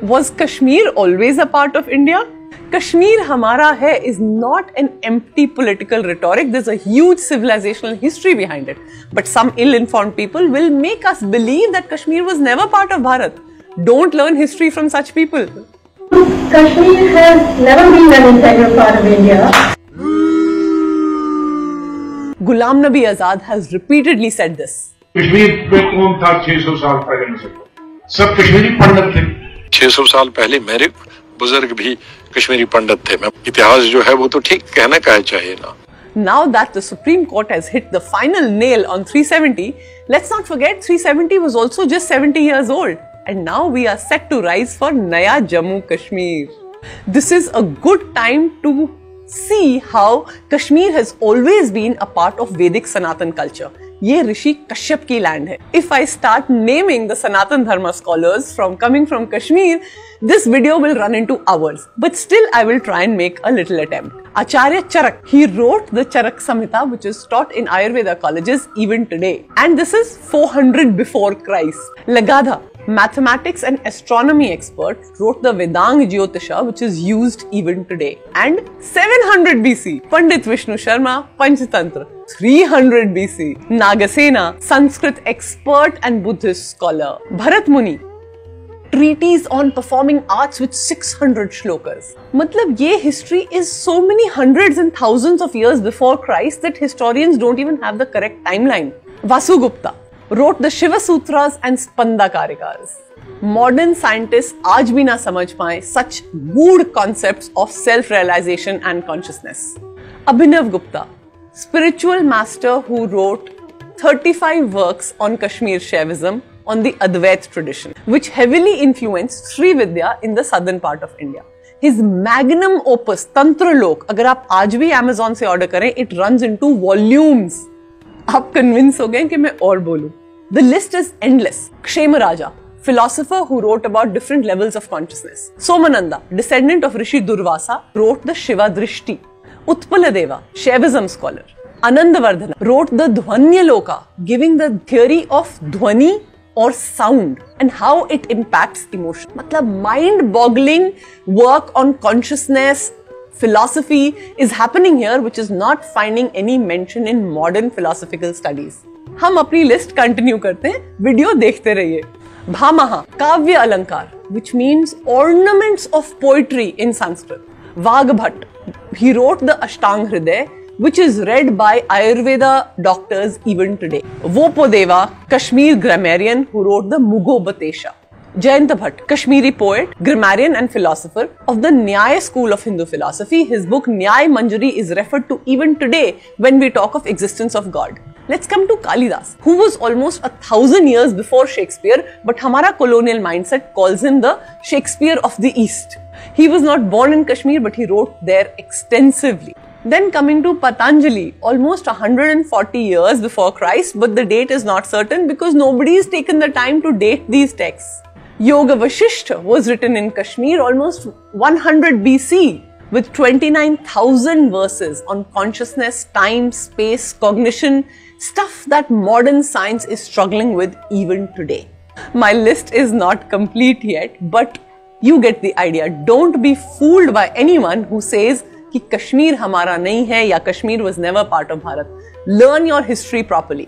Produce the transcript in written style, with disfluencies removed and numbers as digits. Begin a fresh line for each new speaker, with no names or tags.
Was Kashmir always a part of India? Kashmir Hamara Hai is not an empty political rhetoric. There's a huge civilizational history behind it. But some ill-informed people will make us believe that Kashmir was never part of Bharat. Don't learn history from such people.
Kashmir has never been an integral part of India.
Ghulam Nabi Azad has repeatedly said this.
Kashmir पे कौन था 600 साल पहले में सब कश्मीरी पंडित थे।
600 साल पहले मेरे बुजुर्ग भी कश्मीरी पंडित थे। इतिहास जो है वो तो ठीक कहना का चाहिए ना।
Now that the Supreme Court has hit the final nail on 370, let's not forget 370 was also just 70 years old. And now we are set to rise for Naya Jammu Kashmir. This is a good time to see how Kashmir has always been a part of Vedic Sanatan culture. ये ऋषि कश्यप की land है. If I start naming the Sanatan Dharma scholars coming from Kashmir, this video will run into hours. But still, I will try and make a little attempt. Acharya Charak, he wrote the Charak Samhita, which is taught in Ayurveda colleges even today. And this is 400 before Christ. Lagadha, mathematics and astronomy expert, wrote the Vedang Jyotisha, which is used even today. And 700 BC, Pandit Vishnu Sharma, Panchatantra. 300 BC, Nagasena, Sanskrit expert and Buddhist scholar. Bharat Muni, treatise on performing arts with 600 shlokas. Matlab, ye history is so many hundreds and thousands of years before Christ that historians don't even have the correct timeline. Vasugupta wrote the Shiva Sutras and Spanda Karikas. Modern scientists aaj bhi na samajh paaye such good concepts of self-realization and consciousness. Abhinav Gupta, spiritual master who wrote 35 works on Kashmir Shaivism on the Advait tradition, which heavily influenced Sri Vidya in the southern part of India. His magnum opus, Tantra Lok, agar aap aaj bhi Amazon se order kare, it runs into volumes. Aap convince ho gaye ki main aur bolu. The list is endless. Kshemaraja, philosopher who wrote about different levels of consciousness. Somananda, descendant of Rishi Durvasa, wrote the Shiva Drishti. Utpaladeva, Shaivism scholar. Anandavardhana wrote the Dhvanya Loka, giving the theory of dhvani or sound and how it impacts emotion. Matlab, mind-boggling work on consciousness, philosophy is happening here, which is not finding any mention in modern philosophical studies. हम अपनी list continue करते हैं, video देखते रहिए. Bhamaha, Kavya Alankar, which means ornaments of poetry in Sanskrit. Vagbhat, he wrote the Ashtang Hriday, which is read by Ayurveda doctors even today. Vopodeva, Kashmir grammarian who wrote the Mugobatesha. Jayanta Bhatt, Kashmiri poet, grammarian and philosopher of the Nyaya school of Hindu philosophy. His book Nyaya Manjari is referred to even today when we talk of existence of God. Let's come to Kalidas, who was almost 1,000 years before Shakespeare, but Hamara colonial mindset calls him the Shakespeare of the East. He was not born in Kashmir, but he wrote there extensively. Then coming to Patanjali, almost 140 years before Christ, but the date is not certain because nobody has taken the time to date these texts. Yoga Vasishtha was written in Kashmir almost 100 BC with 29,000 verses on consciousness, time, space, cognition, stuff that modern science is struggling with even today. My list is not complete yet, but you get the idea. Don't be fooled by anyone who says कि Kashmir हमारा नहीं है या Kashmir was never part of Bharat. Learn your history properly.